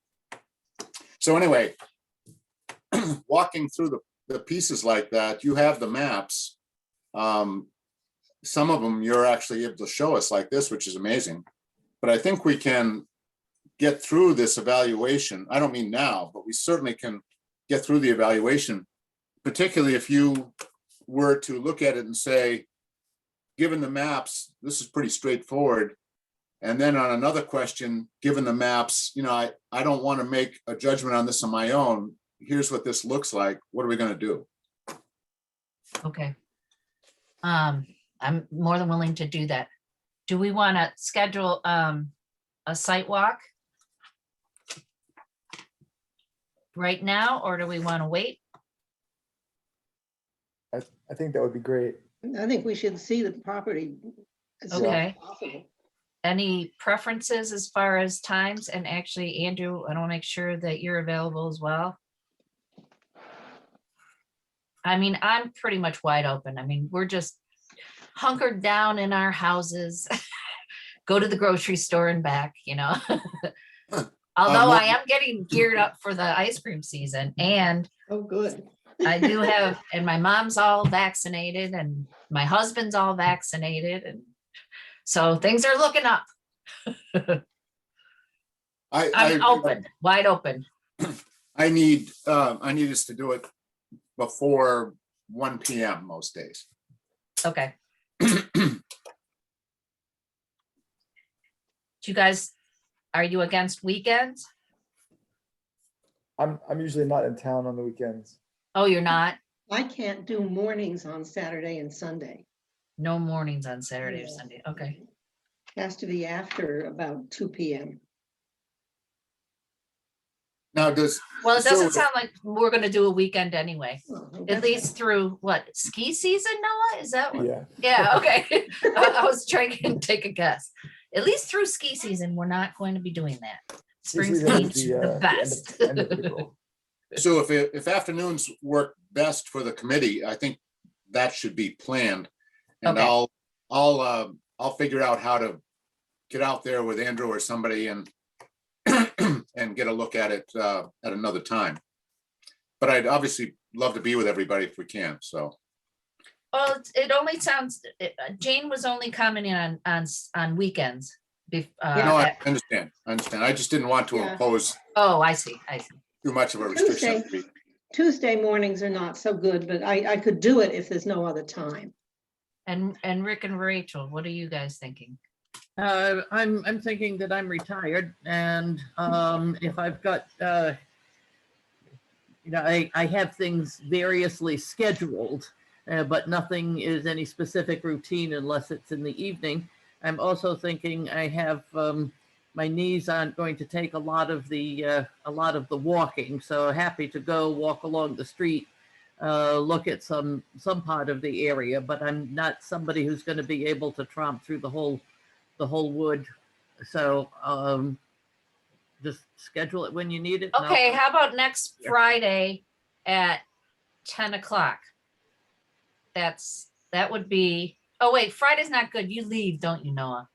So anyway, walking through the pieces like that, you have the maps. Some of them you're actually able to show us like this, which is amazing. But I think we can get through this evaluation. I don't mean now, but we certainly can get through the evaluation, particularly if you were to look at it and say, given the maps, this is pretty straightforward. And then on another question, given the maps, I don't want to make a judgment on this on my own. Here's what this looks like. What are we going to do? Okay. I'm more than willing to do that. Do we want to schedule a site walk right now, or do we want to wait? I think that would be great. I think we should see the property. as soon as Okay. possible. Any preferences as far as times? And actually, Andrew, I want to make sure that you're available as well. I mean, I'm pretty much wide open. I mean, we're just hunkered down in our houses, go to the grocery store and back, Although I am getting geared up for the ice cream season, and Oh, good. I do have, and my mom's all vaccinated and my husband's all vaccinated, and so things are looking up. I'm open, wide open. I need us to do it before 1 p.m. most days. Okay. Do you guys, are you against weekends? I'm usually not in town on the weekends. Oh, you're not? I can't do mornings on Saturday and Sunday. No mornings on Saturday or Yeah. Sunday. Okay. Has to be after about 2 p.m. Now, Well, it doesn't so- sound like we're gonna do a weekend anyway, Oh, at that's- least through what, ski season, Noah? Is that what? Yeah. Yeah, okay. I was trying to take a guess. At least through ski season, we're not going to be doing that. Spring Season ski, is the end of- best. end of April. So if afternoons work best for the committee, I think that should be planned. And Okay. I'll figure out how to get out there with Andrew or somebody and and get a look at it at another time. But I'd obviously love to be with everybody if we can, so. Well, it only sounds, Jane was only commenting on weekends. No, I understand. I just didn't want to Yeah. impose Oh, I see. too much of a restriction. Tuesday mornings are not so good, but I could do it if there's no other time. And Rick and Rachel, what are you guys thinking? I'm thinking that I'm retired, and if I've got, I have things variously scheduled, but nothing is any specific routine unless it's in the evening. I'm also thinking I have my knees aren't going to take a lot of the walking, so happy to go walk along the street, look at some part of the area, but I'm not somebody who's going to be able to tromp through the whole wood. So just schedule it when you need it. and I'll- Okay, how about next Friday at 10 o'clock? That would be, oh wait, Friday's not good. You leave, don't you, Noah?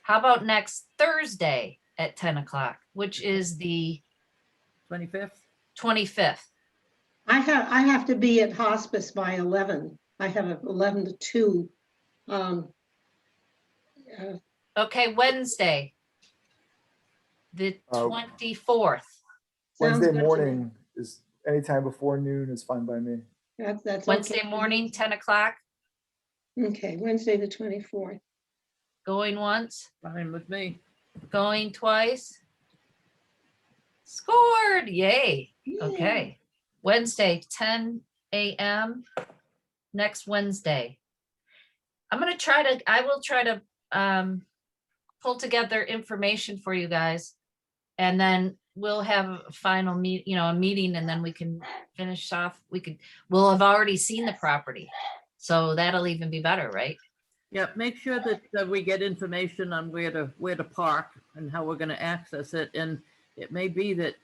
How about next Thursday at 10 o'clock, which is the 25th? 25th? I have to be at hospice by 11. I have a 11 to 2. Okay, Wednesday, the Oh. 24th. Sounds Wednesday good to me. morning is anytime before noon is fine by me. That's Wednesday okay. morning, 10 o'clock, Okay, Wednesday, the 24th. going once, Fine with me. going twice. Scored, yay. Okay, Wednesday, 10 a.m. next Wednesday. I will try to pull together information for you guys. And then we'll have a final a meeting, and then we can finish off. We'll have already seen the property. So that'll even be better, right? Yeah, make sure that we get information on where to park and how we're going to access it. And it may be that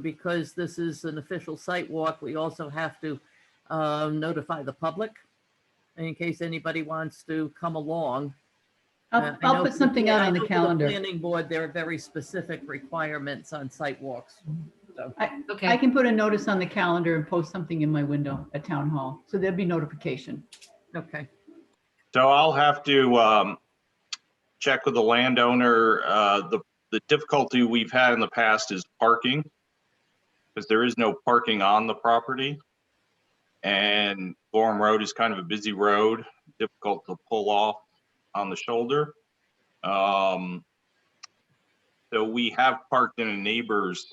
because this is an official site walk, we also have to notify the public in case anybody wants to come along. I I'll know put for something out I on the know for calendar. Planning board, there are very specific requirements on site walks. Okay. I can put a notice on the calendar and post something in my window at town hall, so there'll be notification. Okay. So I'll have to check with the landowner. The difficulty we've had in the past is parking, because there is no parking on the property. And Gorham Road is kind of a busy road, difficult to pull off on the shoulder. So we have parked in a neighbor's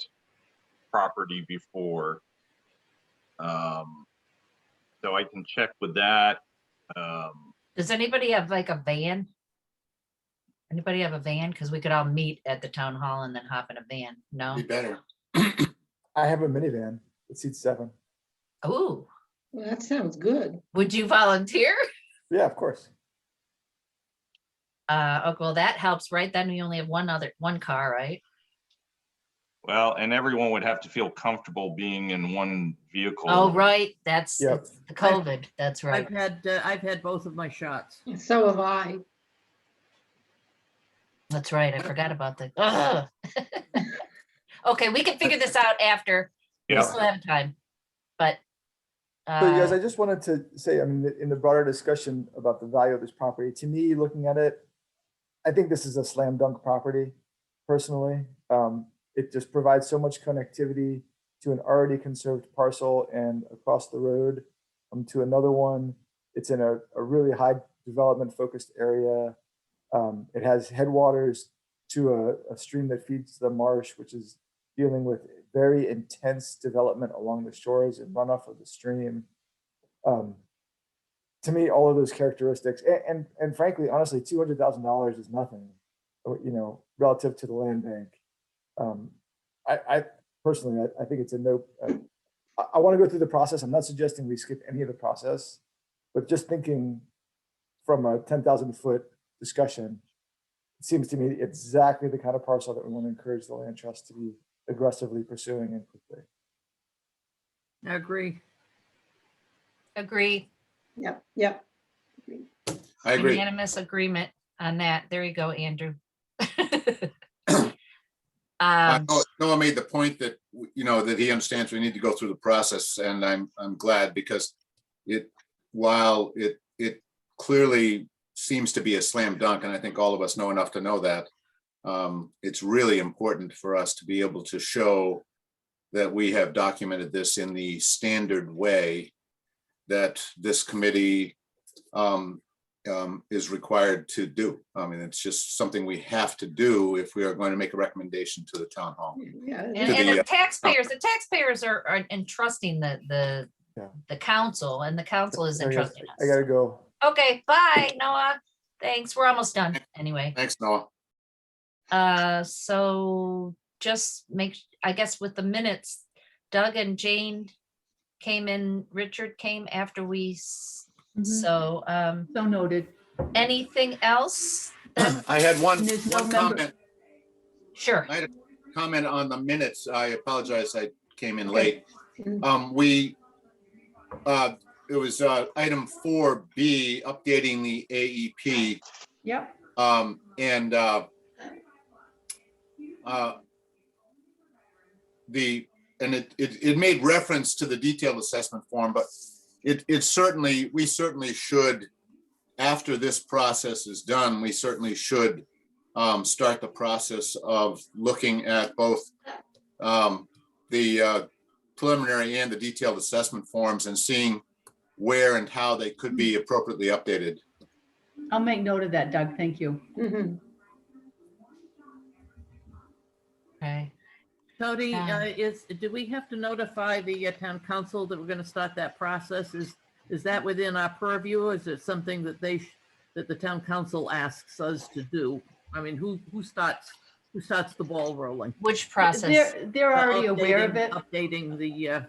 property before. So I can check with that. Does anybody have like a van? Anybody have a van? Because we could all meet at the town hall and then hop in a van. No? Be better. I have a minivan that seats 7. Ooh, Well, that sounds good. would you volunteer? Yeah, of course. Oh, well, that helps, right? Then we only have one car, right? Well, and everyone would have to feel comfortable being in one vehicle. Oh, right, that's Yep. it's the COVID, that's right. I've had both of my shots. So have I. That's right, I forgot about the, ugh. Okay, we can figure this out after. We Yeah. still have time, but. So you guys, uh, I just wanted to say, I mean, in the broader discussion about the value of this property, to me, looking at it, I think this is a slam dunk property, personally. It just provides so much connectivity to an already conserved parcel and across the road to another one. It's in a really high development focused area. It has headwaters to a stream that feeds the marsh, which is dealing with very intense development along the shores and runoff of the stream. To me, all of those characteristics, and frankly, honestly, $200,000 is nothing, relative to the land bank. I personally, I think it's a no. I want to go through the process. I'm not suggesting we skip any of the process, but just thinking from a 10,000-foot discussion, it seems to me exactly the kind of parcel that we want to encourage the land trust to be aggressively pursuing and quickly. I agree. Agree, Yep, yep. I agree. unanimous agreement on that. There you go, Andrew. Noah made the point that, that he understands we need to go through the process, and I'm glad, because while it clearly seems to be a slam dunk, and I think all of us know enough to know that, it's really important for us to be able to show that we have documented this in the standard way that this committee is required to do. I mean, it's just something we have to do if we are going to make a recommendation to the town hall. Yeah. And the, the taxpayers are entrusting the council, and the council is I entrusting I gotta us. go. Okay, bye, Noah. Thanks, we're almost done anyway. Thanks, Noah. So just I guess with the minutes, Doug and Jane came in, Richard came after we, Mhm. so, So noted. anything else? I had one There's no member- comment. Sure. I had a comment on the minutes. I apologize, I came in Okay. late. It was item 4B, updating the AEP. Yep. It made reference to the detailed assessment form, but we certainly should, after this process is done, we certainly should start the process of looking at both the preliminary and the detailed assessment forms and seeing where and how they could be appropriately updated. I'll make note of that, Doug. Thank you. Mhm. Okay. Tony, do we have to notify the town council that we're going to start that process? Is that within our purview, or is it something that that the town council asks us to do? I mean, who starts the ball rolling? Which process? They're already aware of it. Updating the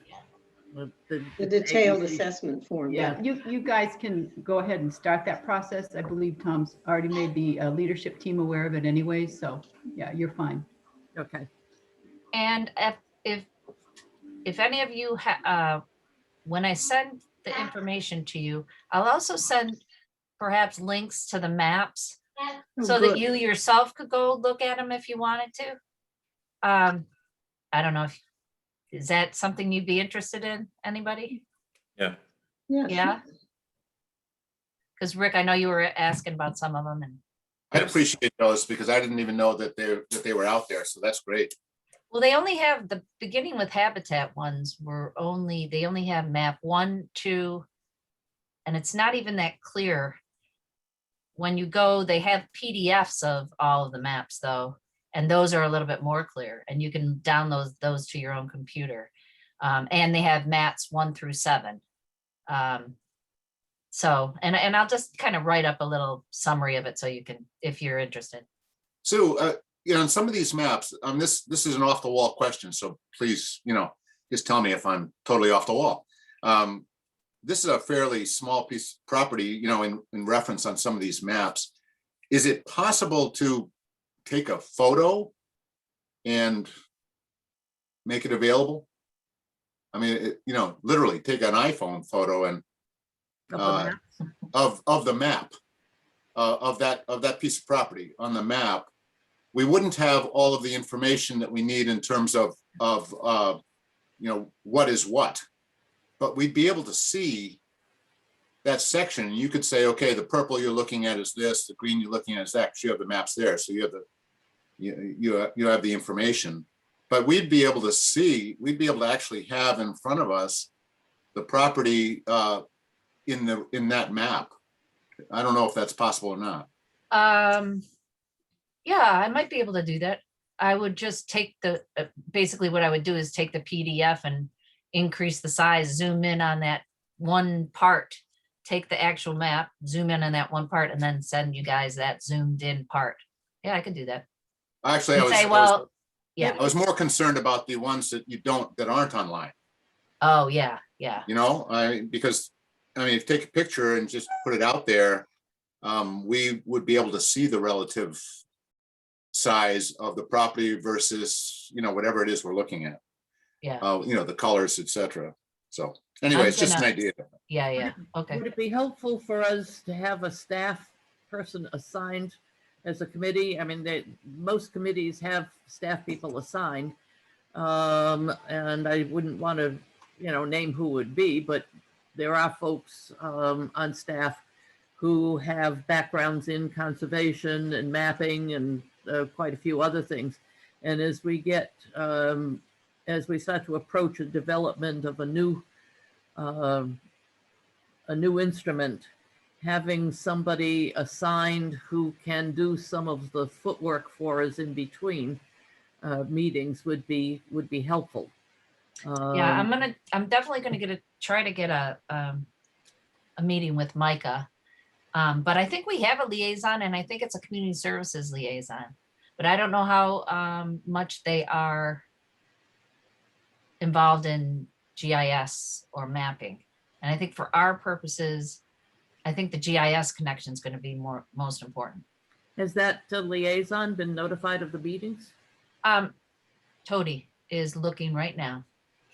The detailed AEP. assessment form. Yeah, you guys can go ahead and start that process. I believe Tom's already made the leadership team aware of it anyway, so yeah, you're fine. Okay. And if any of you, when I send the information to you, I'll also send perhaps links to the maps Oh, so that good. you yourself could go look at them if you wanted to. I don't know, is that something you'd be interested in, anybody? Yeah. Yeah. Yeah? Because Rick, I know you were asking about some of them, and I'd appreciate those, because I didn't even know that they were out there, so that's great. well, they only have the beginning with habitat ones they only have map 1, 2, and it's not even that clear when you go, they have PDFs of all of the maps though. And those are a little bit more clear and you can download those to your own computer. And they have maps 1 through 7. So, and I'll just kind of write up a little summary of it so you can, if you're interested. So, you know, in some of these maps, this is an off the wall question, so please, you know, just tell me if I'm totally off the wall. This is a fairly small piece of property, you know, in reference on some of these maps. Is it possible to take a photo and make it available? I mean, you know, literally take an iPhone photo and of the map of that piece of property on the map. We wouldn't have all of the information that we need in terms of you know, what is what, but we'd be able to see that section. And you could say, okay, the purple you're looking at is this, the green you're looking at is that, because you have the maps there. So you have you have the information, but we'd be able to see, we'd be able to actually have in front of us the property in that map. I don't know if that's possible or not. Yeah, I might be able to do that. I would just take the, basically what I would do is take the PDF and increase the size, zoom in on that one part, take the actual map, zoom in on that one part, and then send you guys that zoomed in part. Yeah, I could do that. Actually, And say, well, yeah. I was more concerned about the ones that that aren't online. Oh, yeah, yeah. You know, because I mean, if you take a picture and just put it out there, we would be able to see the relative size of the property versus, you know, whatever it is we're looking at. Yeah. You know, the colors, etc. So anyway, it's just an idea. Yeah, yeah. Okay. Would it be helpful for us to have a staff person assigned as a committee? I mean, most committees have staff people assigned. And I wouldn't want to, you know, name who it would be, but there are folks on staff who have backgrounds in conservation and mapping and quite a few other things. And as we get, as we start to approach a development of a new instrument, having somebody assigned who can do some of the footwork for us in between meetings would be helpful. Yeah, I'm definitely gonna try to get a meeting with Micah. But I think we have a liaison and I think it's a community services liaison, but I don't know how much they are involved in GIS or mapping. And I think for our purposes, I think the GIS connection is going to be most important. Has that liaison been notified of the meetings? Toady is looking right now.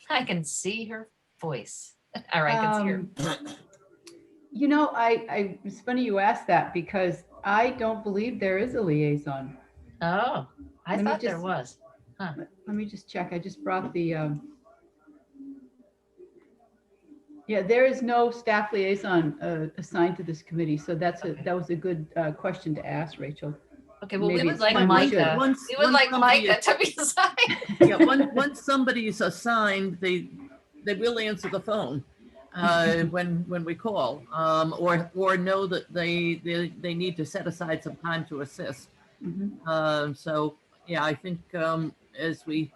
I can see her voice. All right, I can see her. You know, it's funny you asked that because I don't believe there is a liaison. Oh, I Let me thought there just- was. Huh. Let me just check. I just brought the, yeah, there is no staff liaison assigned to this committee. So that was a good question to ask, Rachel. Okay, well, we Maybe would it's like time we Micah. should. Once- We would once like somebody Micah is- to be assigned. Yeah, once somebody's assigned, they will answer the phone when we call, or know that they need to set aside some time to assist. Mhm. So yeah, I think as we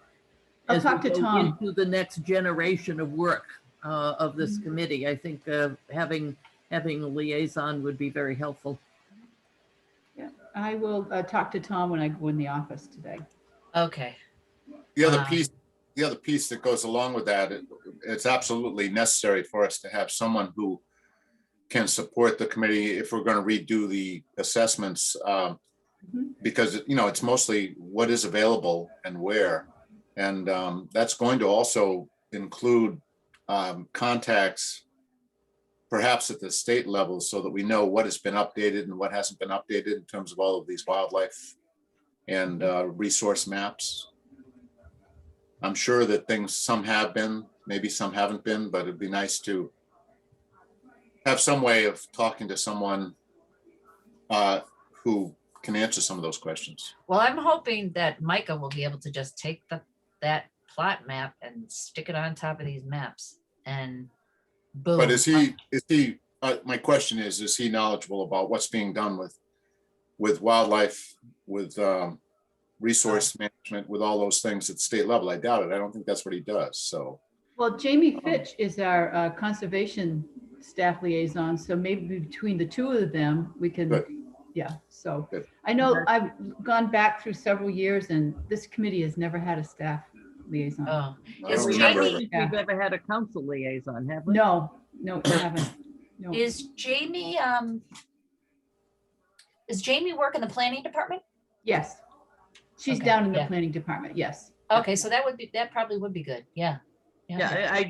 I'll talk to go Tom. into the next generation of work of this committee, I think having a liaison would be very helpful. Yeah, I will talk to Tom when I go in the office today. Okay. The other piece that goes along with that, it's absolutely necessary for us to have someone who can support the committee if we're going to redo the assessments, because, you know, it's mostly what is available and where. And that's going to also include contacts perhaps at the state level so that we know what has been updated and what hasn't been updated in terms of all of these wildlife and resource maps. I'm sure that some have been, maybe some haven't been, but it'd be nice to have some way of talking to someone who can answer some of those questions. Well, I'm hoping that Micah will be able to just take that plot map and stick it on top of these maps and boom. But is he, my question is he knowledgeable about what's being done with with wildlife, with resource management, with all those things at state level. I doubt it. I don't think that's what he does. So, Well, Jamie Fitch is our conservation staff liaison, so maybe between the two of them, we can, Good. yeah, so. Good. I know I've gone back through several years and this committee has never had a staff liaison. Oh, I is don't remember Jamie, ever. think we've ever had a council liaison, have we? No, we haven't. No. is Jamie work in the planning department? Yes. She's Okay, down in the yeah. planning department, yes. Okay, so that probably would be good. Yeah. Yeah,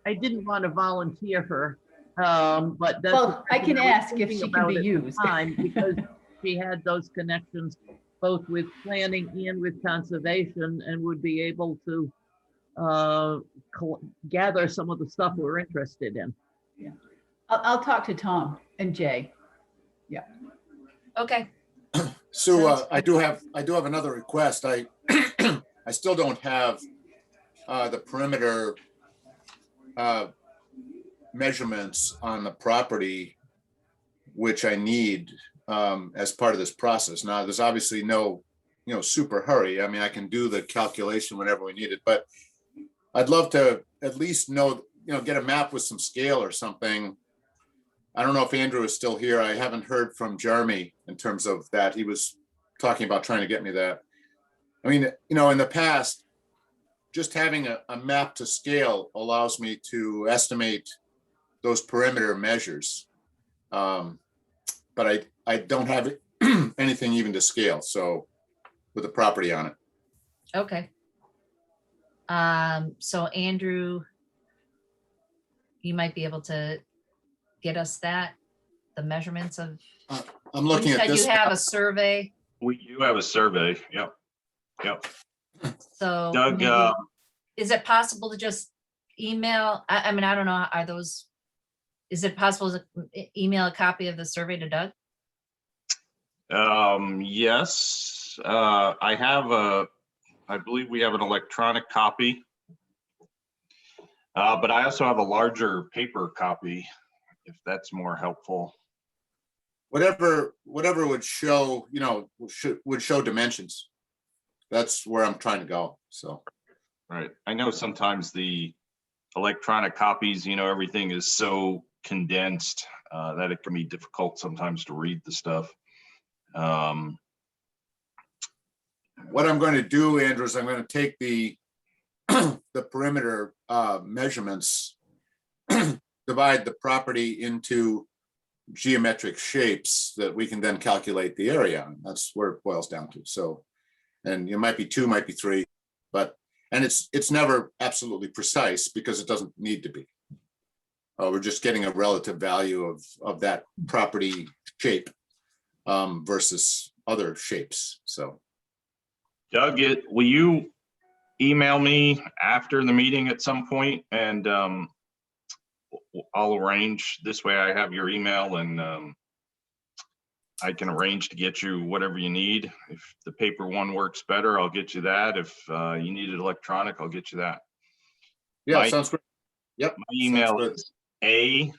I didn't want to volunteer her, but that's. Well, I can was ask if thinking she can about be at the used. time, because she had those connections both with planning and with conservation and would be able to gather some of the stuff we're interested in. I'll talk to Tom and Jay. Okay. So Sounds I do have another request. I still don't have the perimeter measurements on the property, which I need as part of this process. Now, there's obviously no, super hurry. I mean, I can do the calculation whenever we need it, but I'd love to at least know, get a map with some scale or something. I don't know if Andrew is still here. I haven't heard from Jeremy in terms of that. He was talking about trying to get me that. I mean, in the past, just having a map to scale allows me to estimate those perimeter measures. But I don't have anything even to scale, so with the property on it. Okay. So Andrew, you might be able to get us the measurements of, I'm looking you at said this. you have a survey, We do have a survey. Yep. so Doug, maybe, is it possible to just email, I mean, I don't know, is it possible to email a copy of the survey to Doug? Yes, I believe we have an electronic copy. But I also have a larger paper copy, if that's more helpful. Whatever would show, would show dimensions. That's where I'm trying to go, so. Right. I know sometimes the electronic copies, everything is so condensed that it can be difficult sometimes to read the stuff. What I'm going to do, Andrew, is I'm going to take the perimeter measurements, divide the property into geometric shapes that we can then calculate the area on. That's where it boils down to. So, and it might be 2, might be 3, and it's never absolutely precise because it doesn't need to be. We're just getting a relative value of that property shape versus other shapes. So, Doug, will you email me after the meeting at some point, and I'll arrange, this way I have your email, and I can arrange to get you whatever you need. If the paper one works better, I'll get you that. If you need it electronic, I'll get you that. yeah, sounds great. Yep. My email is A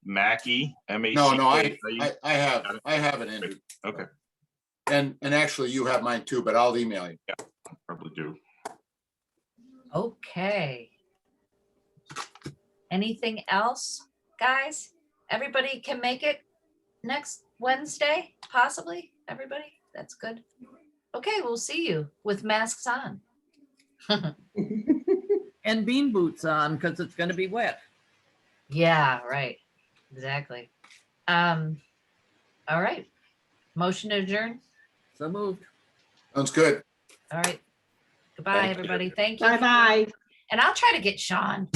Mackey, M-A-C-K. No, I have it, Andrew. Okay, And actually you have mine too, but I'll email you. probably do. Okay. Anything else, guys? Everybody can make it next Wednesday, possibly? Everybody? That's good. Okay, we'll see you with masks on. And bean boots on, because it's going to be wet. Yeah, right. Exactly. All right. Motion to adjourn. So moved. Sounds good. All right. Goodbye, Thank you. everybody. Thank you. Bye-bye. And I'll try to get Sean.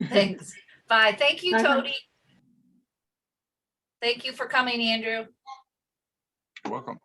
Thanks. Bye. Thank you, Bye-bye. Tony. Thank you for coming, Andrew. You're welcome.